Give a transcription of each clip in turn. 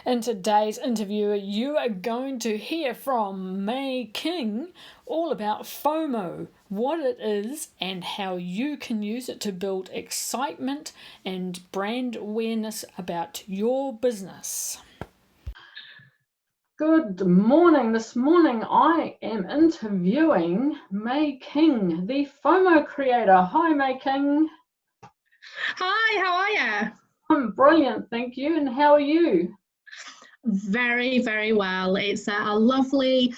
In today's interview, you are going to hear from May King all about FOMO, what it is, and how you can use it to build excitement and brand awareness about your business. Good morning. This morning I am interviewing May King, the FOMO creator. Hi, May King. Hi, how are you? I'm brilliant, thank you. And how are you? Very, very well. It's a lovely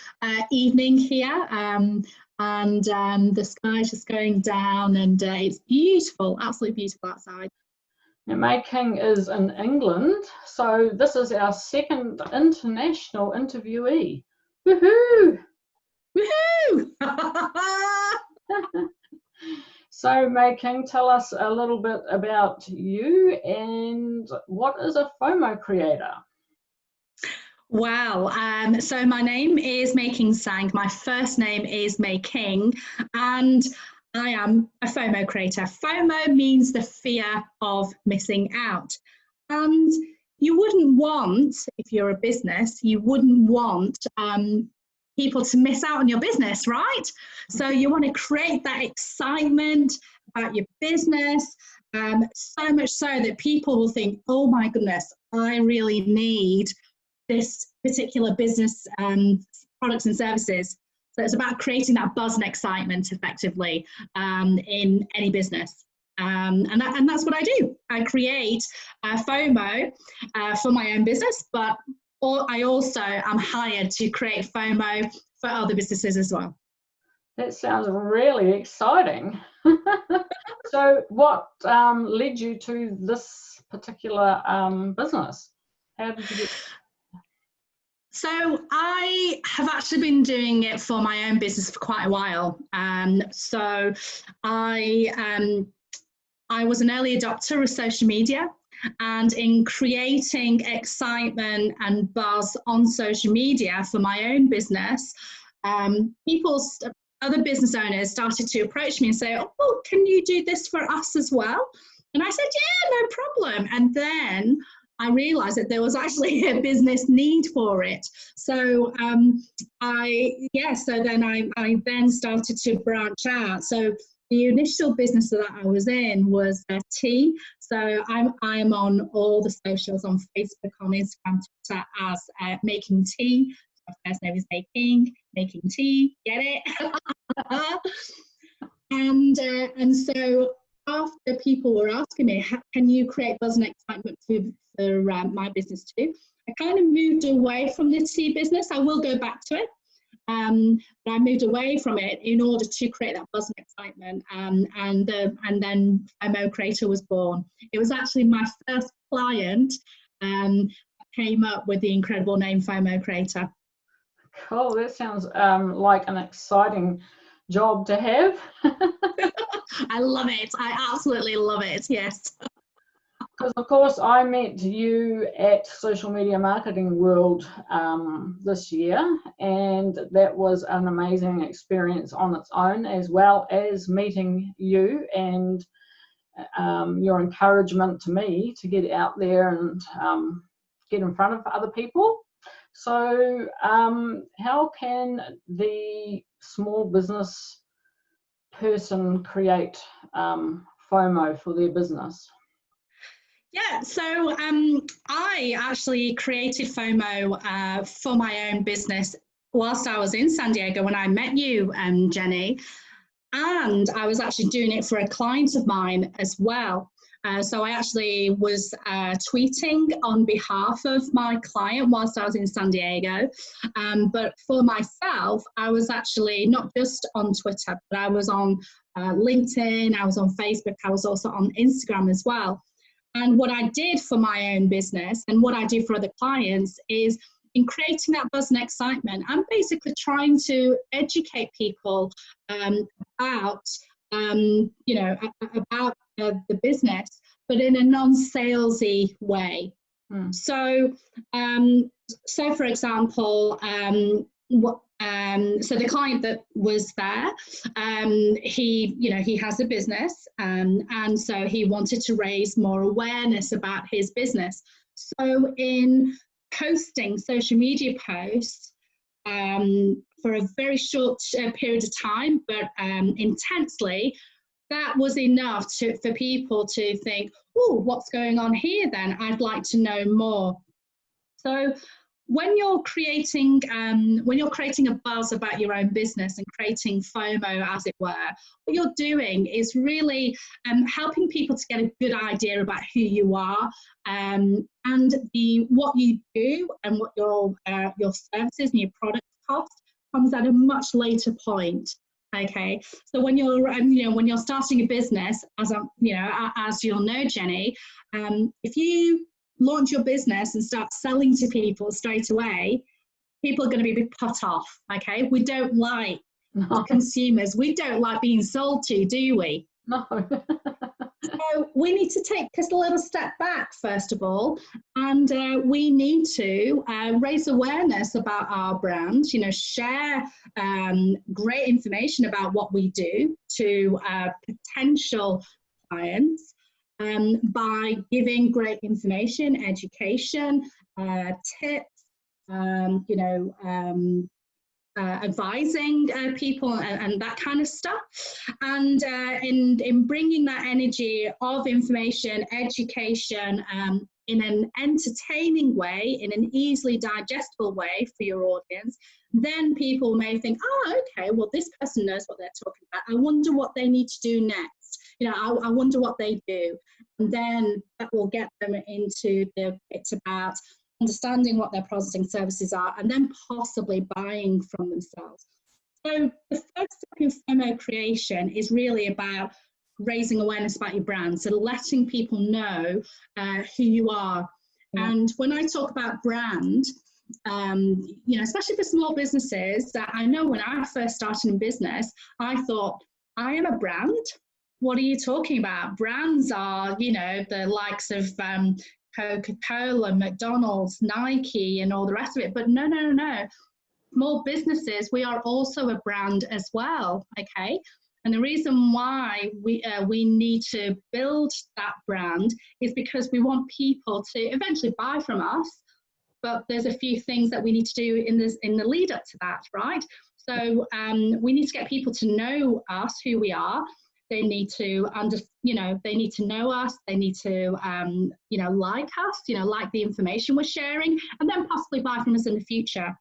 evening here, and the sky's just going down, and it's beautiful, absolutely beautiful outside. Now, May King is in England, so this is our second international interviewee. Woohoo! Woohoo! So, May King, tell us a little bit about you and what is a FOMO creator? Wow. So my name is May King Tsang. My first name is May King, and I am a FOMO creator. FOMO means the fear of missing out. And you wouldn't want, if you're a business, you wouldn't want people to miss out on your business, right? So you want to create that excitement about your business, so much so that people will think, oh my goodness, I really need this particular business products and services. So it's about creating that buzz and excitement effectively in any business. And that's what I do. I create FOMO for my own business, but I also am hired to create FOMO for other businesses as well. That sounds really exciting. So what led you to this particular business? How did you get? So I have actually been doing it for my own business for quite a while. So I was an early adopter of social media, and in creating excitement and buzz on social media for my own business, other business owners started to approach me and say, oh, can you do this for us as well? And I said, yeah, no problem. And then I realized that there was actually a business need for it. So I then started to branch out. So the initial business that I was in was tea. So I'm on all the socials, on Facebook, on Instagram, Twitter as May King Tea. My first name is May King, making tea, get it? And so after people were asking me, can you create buzz and excitement for my business too? I kind of moved away from the tea business. I will go back to it. But I moved away from it in order to create that buzz and excitement, and then FOMO Creator was born. It was actually my first client came up with the incredible name FOMO Creator. Cool, that sounds like an exciting job to have. I love it. I absolutely love it, yes. Because of course I met you at Social Media Marketing World this year, and that was an amazing experience on its own, as well as meeting you and your encouragement to me to get out there and get in front of other people. So how can the small business person create FOMO for their business? Yeah, so I actually created FOMO for my own business whilst I was in San Diego when I met you, Jenny, and I was actually doing it for a client of mine as well. So I actually was tweeting on behalf of my client whilst I was in San Diego. But for myself, I was actually not just on Twitter, but I was on LinkedIn, I was on Facebook, I was also on Instagram as well. And what I did for my own business and what I do for other clients is in creating that buzz and excitement, I'm basically trying to educate people about the business, but in a non-salesy way. So for example, so the client that was there, he has a business, and so he wanted to raise more awareness about his business. So in posting social media posts for a very short period of time, but intensely, that was enough for people to think, oh, what's going on here then? I'd like to know more. So when you're creating a buzz about your own business and creating FOMO, as it were, what you're doing is really helping people to get a good idea about who you are, and what you do and what your services and your products cost comes at a much later point. Okay, so when you're when you're starting a business, as you'll know, Jenny, if you launch your business and start selling to people straight away, people are going to be put off. Okay, we don't like consumers. We don't like being sold to, do we? No. So we need to take just a little step back, first of all, and we need to raise awareness about our brand, share great information about what we do to potential clients by giving great information, education, tips, advising people and that kind of stuff, and in bringing that energy of information, education, in an entertaining way, in an easily digestible way for your audience, then people may think, oh, okay, well, this person knows what they're talking about. I wonder what they need to do next. I wonder what they do. And then that will get them into the bits about understanding what their products and services are, and then possibly buying from themselves. So the first step in FOMO creation is really about raising awareness about your brand, so letting people know who you are. Yeah. And when I talk about brand, especially for small businesses, I know when I first started in business, I thought, I am a brand? What are you talking about? Brands are, the likes of Coca-Cola, McDonald's, Nike, and all the rest of it. But no. Small businesses, we are also a brand as well, okay? And the reason why we need to build that brand is because we want people to eventually buy from us, but there's a few things that we need to do in the lead up to that, right? So we need to get people to know us, who we are. They need to they need to know us. They need to, like us, like the information we're sharing, and then possibly buy from us in the future.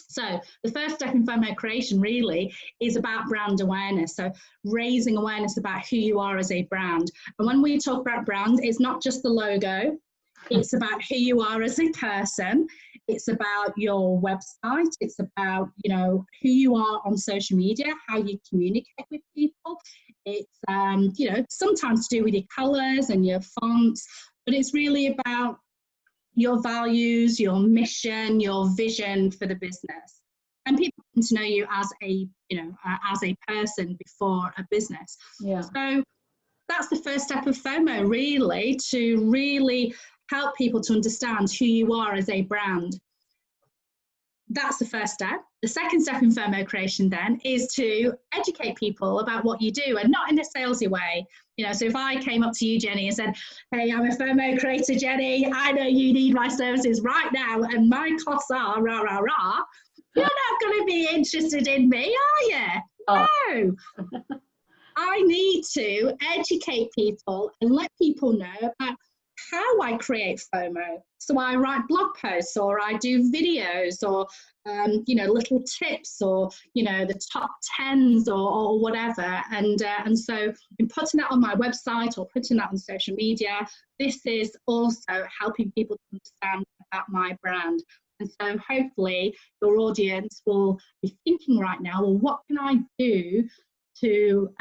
So the first step in FOMO creation really is about brand awareness. So raising awareness about who you are as a brand. And when we talk about brand, it's not just the logo. It's about who you are as a person. It's about your website. It's about, who you are on social media, how you communicate with people. It's, sometimes to do with your colors and your fonts, but it's really about your values, your mission, your vision for the business. And people need to know you as a person before a business. Yeah. So that's the first step of FOMO, really, to really help people to understand who you are as a brand. That's the first step. The second step in FOMO creation then is to educate people about what you do, and not in a salesy way. So if I came up to you, Jenny, and said, hey, I'm a FOMO creator, Jenny, I know you need my services right now, and my costs are rah, rah, rah, you're not going to be interested in me, are you? Oh. No. I need to educate people and let people know about how I create FOMO. So I write blog posts, or I do videos, or little tips, or the top 10s, or whatever. And so in putting that on my website or putting that on social media, this is also helping people to understand about my brand. And so hopefully your audience will be thinking right now, well, what can I do to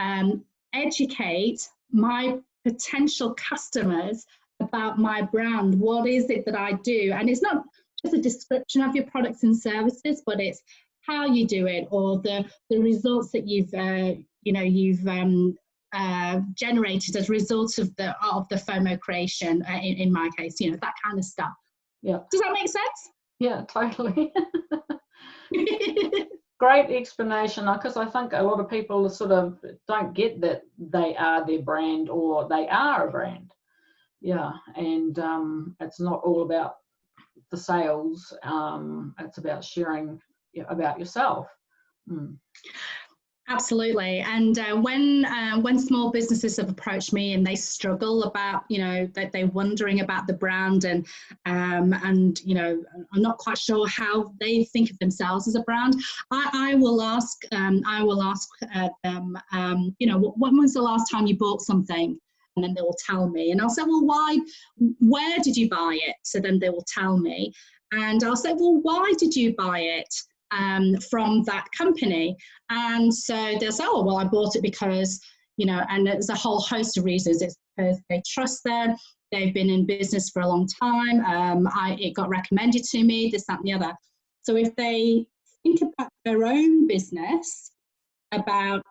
educate my potential customers about my brand? What is it that I do? And it's not just a description of your products and services, but it's how you do it, or the results that you've generated as a result of the FOMO creation. In my case, that kind of stuff. Yeah. Does that make sense? Yeah, totally. Great explanation, because I think a lot of people sort of don't get that they are their brand, or they are a brand. Yeah, and it's not all about the sales. It's about sharing about yourself. Absolutely. And when small businesses have approached me and they struggle about, that they're wondering about the brand and I'm not quite sure how they think of themselves as a brand, I will ask them, when was the last time you bought something? And then they will tell me, and I'll say, well, where did you buy it? So then they will tell me, and I'll say, well, why did you buy it? From that company. And so they'll say, oh, well, I bought it because, and there's a whole host of reasons. It's because they trust them, they've been in business for a long time, it got recommended to me, this, that, and the other. So if they think about their own business, about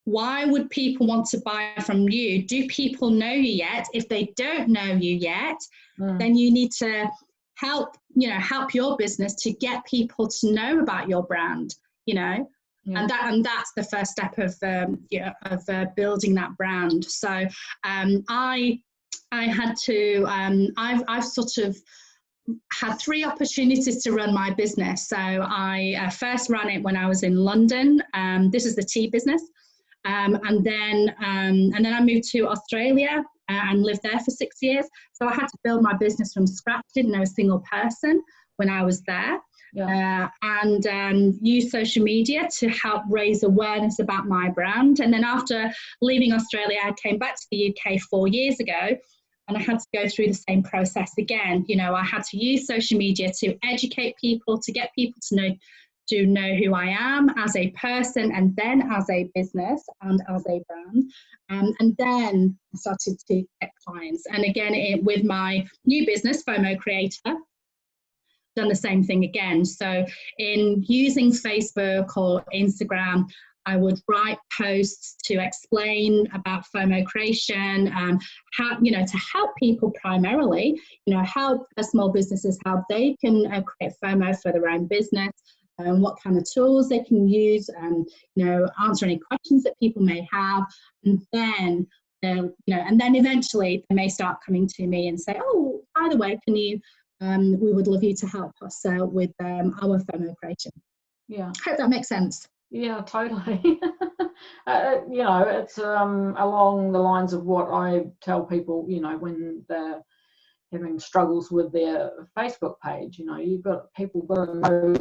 why would people want to buy from you? Do people know you yet? If they don't know you yet, then you need to help your business to get people to know about your brand, and that's the first step of building that brand. So I had to I've sort of had 3 opportunities to run my business. So I first ran it when I was in London. This is the tea business, and then I moved to Australia and lived there for 6 years. So I had to build my business from scratch. Didn't know a single person when I was there, and use social media to help raise awareness about my brand. And then after leaving Australia, I came back to the UK 4 years ago, and I had to go through the same process again. I had to use social media to educate people, to get people to know who I am as a person, and then as a business and as a brand. And then I started to get clients. And again, with my new business, FOMO Creator, done the same thing again. So in using Facebook or Instagram, I would write posts to explain about FOMO creation, how, to help people primarily, help small businesses, how they can create FOMO for their own business, and what kind of tools they can use, and answer any questions that people may have. And then and then eventually they may start coming to me and say, oh, by the way, can you we would love you to help us with our FOMO creation. Hope that makes sense. Yeah, totally. It's along the lines of what I tell people, when they're having struggles with their Facebook page. You've got people got to know,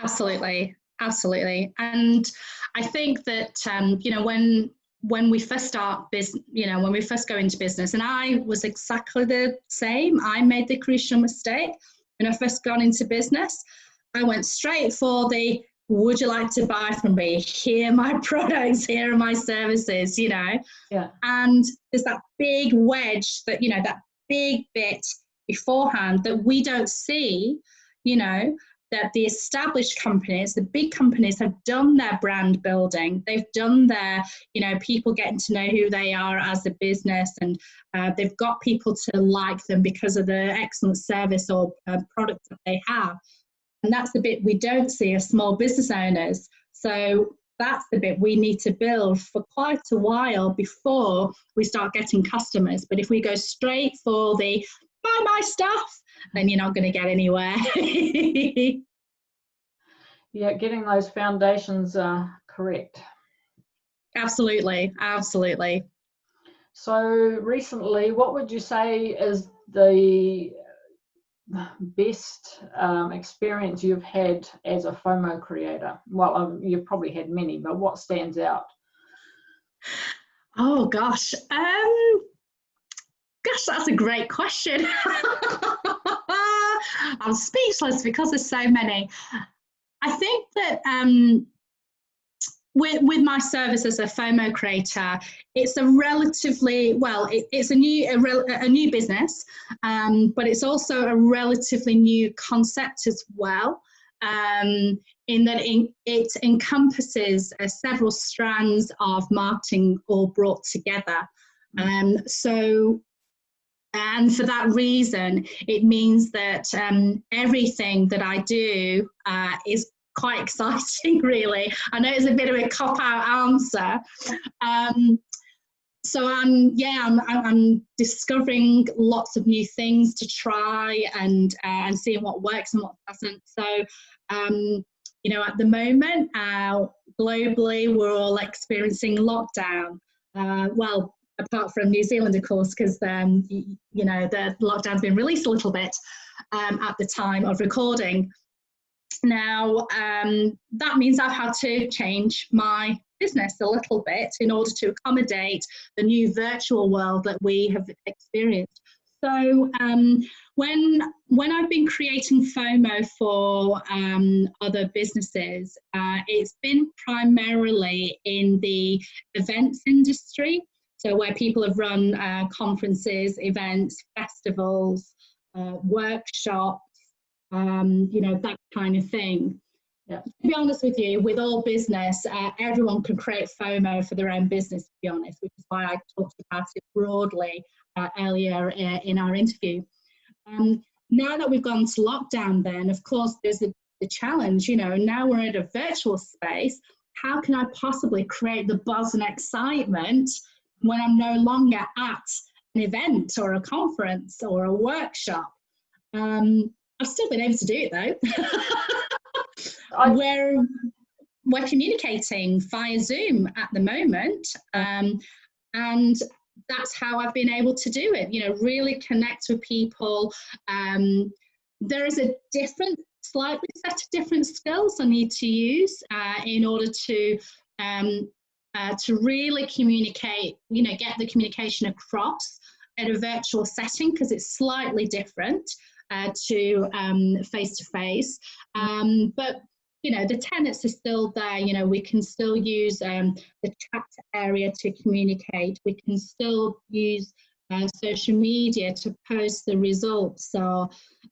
Absolutely. And I think that when we first start business, when we first go into business, and I was exactly the same. I made the crucial mistake when I first got into business. I went straight for the, would you like to buy from me? Here are my products, here are my services, And there's that big wedge that, that big bit beforehand that we don't see, that the established companies, the big companies, have done their brand building. They've done their, people getting to know who they are as a business, and they've got people to like them because of the excellent service or product that they have. And that's the bit we don't see as small business owners. So that's the bit we need to build for quite a while before we start getting customers. But if we go straight for the buy my stuff, then you're not going to get anywhere. Yeah, getting those foundations correct. Absolutely. So recently, what would you say is the best experience you've had as a FOMO creator? Well, you've probably had many, but what stands out? Oh gosh, that's a great question. I'm speechless because there's so many. I think that with my service as a FOMO creator, it's a relatively, it's a new business, but it's also a relatively new concept as well, in that it encompasses several strands of marketing all brought together. And for that reason, it means that everything that I do is quite exciting, really. I know it's a bit of a cop-out answer. so I'm discovering lots of new things to try and seeing what works and what doesn't. So you know, at the moment, globally, we're all experiencing lockdown. Well, apart from New Zealand, of course, because you know, the lockdown's been released a little bit at the time of recording. Now, that means I've had to change my business a little bit in order to accommodate the new virtual world that we have experienced. So when I've been creating FOMO for other businesses, it's been primarily in the events industry. So where people have run conferences, events, festivals, workshops, you know, that kind of thing. Yeah. To be honest with you, with all business, everyone can create FOMO for their own business, to be honest, which is why I talked about it broadly earlier in our interview. Now that we've gone to lockdown, then, of course, there's the challenge, you know, now we're in a virtual space. How can I possibly create the buzz and excitement when I'm no longer at an event or a conference or a workshop? I've still been able to do it, though. We're communicating via Zoom at the moment, and that's how I've been able to do it, you know, really connect with people. There is a slightly set of different skills I need to use in order to really communicate, you know, get the communication across at a virtual setting, because it's slightly different to face-to-face. But you know, the tenets are still there. You know, we can still use the chat area to communicate. We can still use social media to post the results. So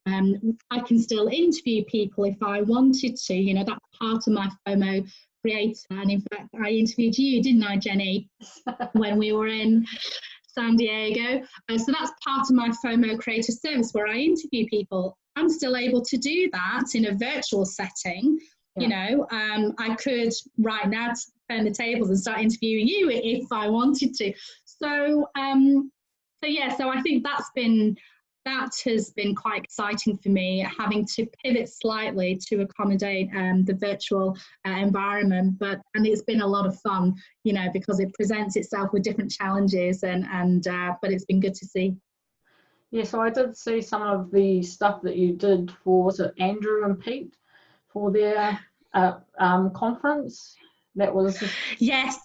I can still interview people if I wanted to. You know, that's part of my FOMO Creator. And in fact, I interviewed you, didn't I, Jenny, when we were in San Diego? So that's part of my FOMO Creator service, where I interview people. I'm still able to do that in a virtual setting. Yeah. You know, I could right now turn the tables and start interviewing you if I wanted to. So, so I think that has been quite exciting for me, having to pivot slightly to accommodate the virtual environment. And it's been a lot of fun, you know, because it presents itself with different challenges, but it's been good to see. Yeah, so I did see some of the stuff that you did for, was it Andrew and Pete, for their conference? That was... Yes.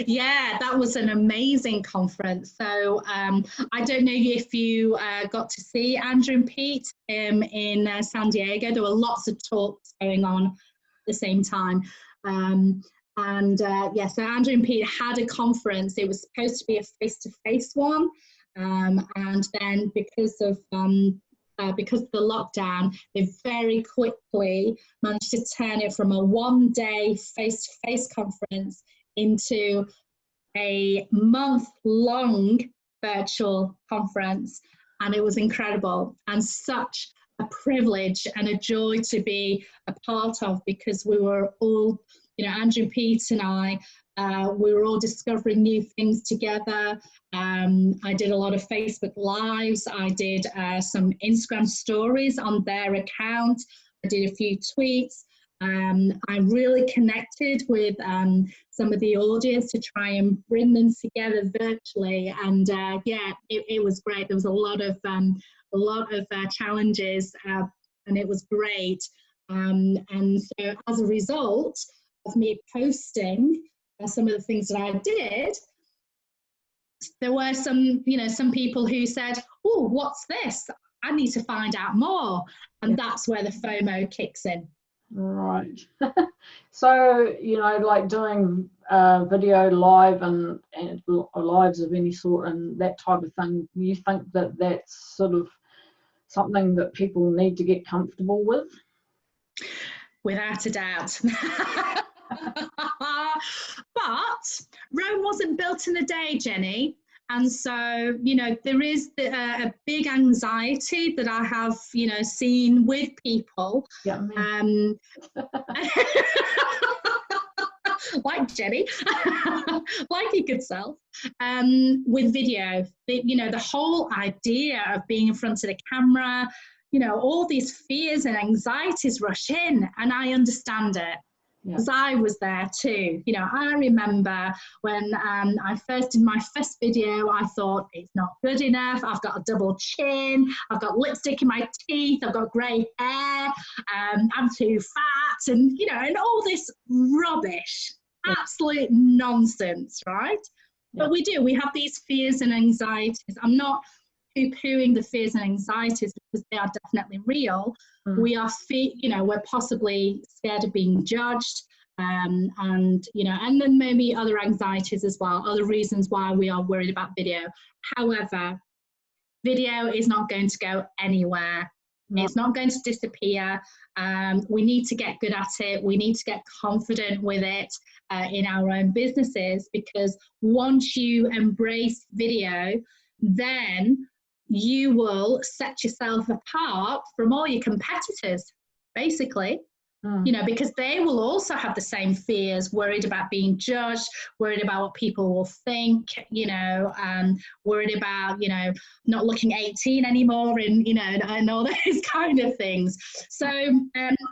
Yeah, that was an amazing conference. So I don't know if you got to see Andrew and Pete in San Diego. There were lots of talks going on at the same time. Yeah, so Andrew and Pete had a conference. It was supposed to be a face-to-face one, and then because of the lockdown, they very quickly managed to turn it from a one-day face-to-face conference into a month-long virtual conference, and it was incredible and such a privilege and a joy to be a part of, because we were all, you know, Andrew, Pete and I, we were all discovering new things together. I did a lot of Facebook Lives. I did some Instagram stories on their account. I did a few tweets. I really connected with some of the audience to try and bring them together virtually. And yeah, it was great. There was a lot of challenges, and it was great. And so as a result of me posting some of the things that I did, there were some people who said, "Oh, what's this? I need to find out more." And that's where the FOMO kicks in. Right. So, you know, like doing video live and lives of any sort and that type of thing, you think that that's sort of something that people need to get comfortable with? Without a doubt. But Rome wasn't built in a day, Jenny. And so, you know, there is a big anxiety that I have, you know, seen with people. Yeah. like Jenny, like your good self, with video. The whole idea of being in front of the camera, all these fears and anxieties rush in, and I understand it. Because I was there too. I remember when I first did my first video, I thought it's not good enough. I've got a double chin. I've got lipstick in my teeth. I've got grey hair. I'm too fat, and and all this rubbish, absolute nonsense, right? But we have these fears and anxieties. I'm not poo-pooing the fears and anxieties because they are definitely real. We are, we're possibly scared of being judged, and then maybe other anxieties as well, other reasons why we are worried about video. However, video is not going to go anywhere. It's not going to disappear. We need to get good at it. We need to get confident with it in our own businesses, because once you embrace video, then you will set yourself apart from all your competitors, basically, because they will also have the same fears, worried about being judged, worried about what people will think, worried about, not looking 18 anymore, and all those kind of things. So,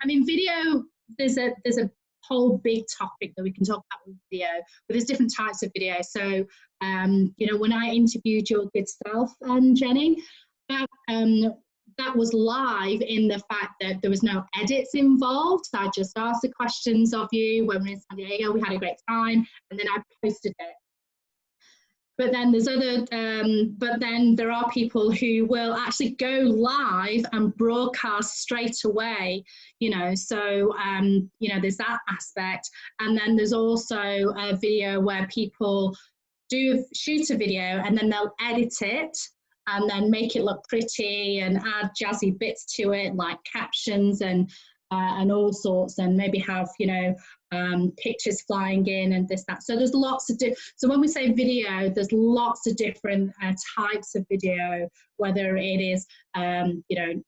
video, there's a whole big topic that we can talk about with video, but there's different types of video. So, when I interviewed your good self, Jenny, that was live in the fact that there was no edits involved. So I just asked the questions of you when we were in San Diego. We had a great time, and then I posted it. But then there are people who will actually go live and broadcast straight away, so, there's that aspect. And then there's also a video where people do shoot a video and then they'll edit it and then make it look pretty and add jazzy bits to it, like captions and all sorts, and maybe have, pictures flying in and this, that. So there's lots of so when we say video, there's lots of different types of video, whether it is,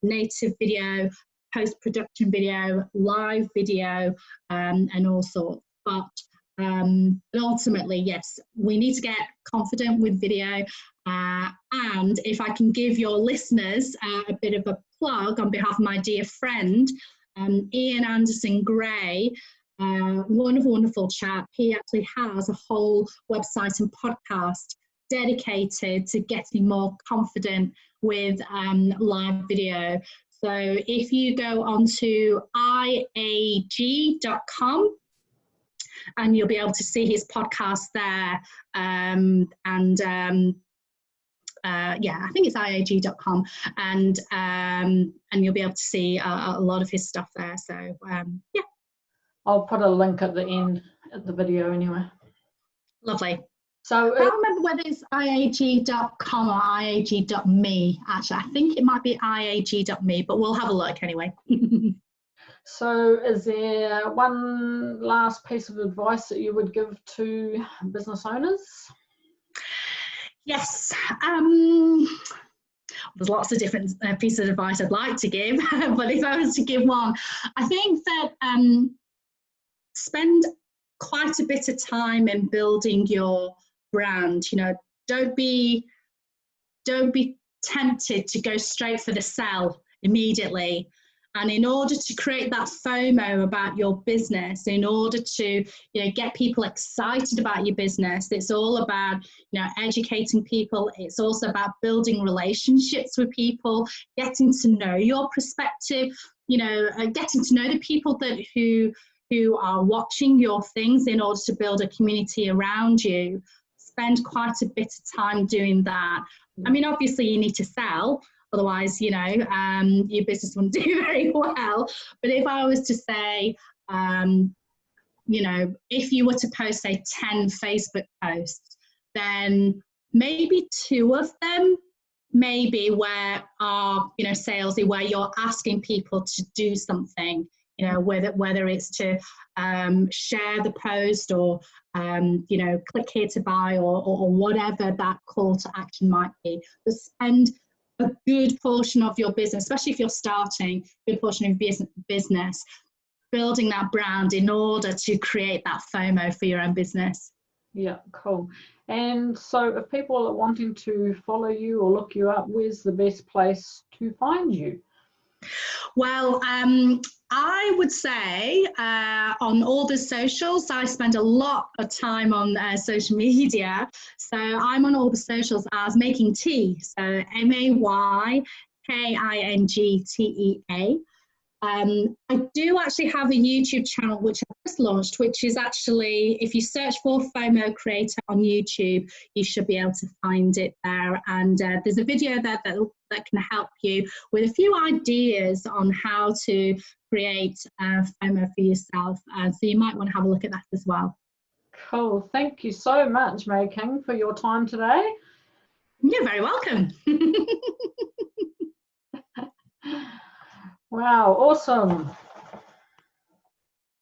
native video, post-production video, live video, and all sorts. But ultimately, yes, we need to get confident with video. And if I can give your listeners a bit of a plug on behalf of my dear friend, Ian Anderson Gray, wonderful chap. He actually has a whole website and podcast dedicated to getting more confident with live video. So if you go onto iag.com, and you'll be able to see his podcast there. I think it's iag.com, and you'll be able to see a lot of his stuff there. So I'll put a link at the end at the video anyway. Lovely. So I can't remember whether it's iag.com or iag.me. Actually, I think it might be iag.me, but we'll have a look anyway. So is there one last piece of advice that you would give to business owners? Yes. There's lots of different pieces of advice I'd like to give, but if I was to give one, I think that spend quite a bit of time in building your brand. Don't be tempted to go straight for the sell immediately. And in order to create that FOMO about your business, in order to get people excited about your business, it's all about educating people. It's also about building relationships with people, getting to know your perspective, getting to know the people who are watching your things in order to build a community around you. Spend quite a bit of time doing that. I mean, obviously you need to sell. Otherwise, your business wouldn't do very well. But if I was to say, if you were to post, say, 10 Facebook posts, then maybe 2 of them maybe where are, salesy, where you're asking people to do something, whether it's to share the post or, click here to buy or whatever that call to action might be. But spend a good portion of your business, especially if you're starting, a good portion of your business building that brand in order to create that FOMO for your own business. Yeah, cool. And so if people are wanting to follow you or look you up, where's the best place to find you? Well, I would say on all the socials, I spend a lot of time on social media. So I'm on all the socials as Making Tea. So MAYKINGTEA. I do actually have a YouTube channel which I've just launched, which is actually, if you search for FOMO Creator on YouTube, you should be able to find it there. And there's a video there that can help you with a few ideas on how to create FOMO for yourself. So you might want to have a look at that as well. Cool. Thank you so much, May King, for your time today. You're very welcome. Wow, awesome.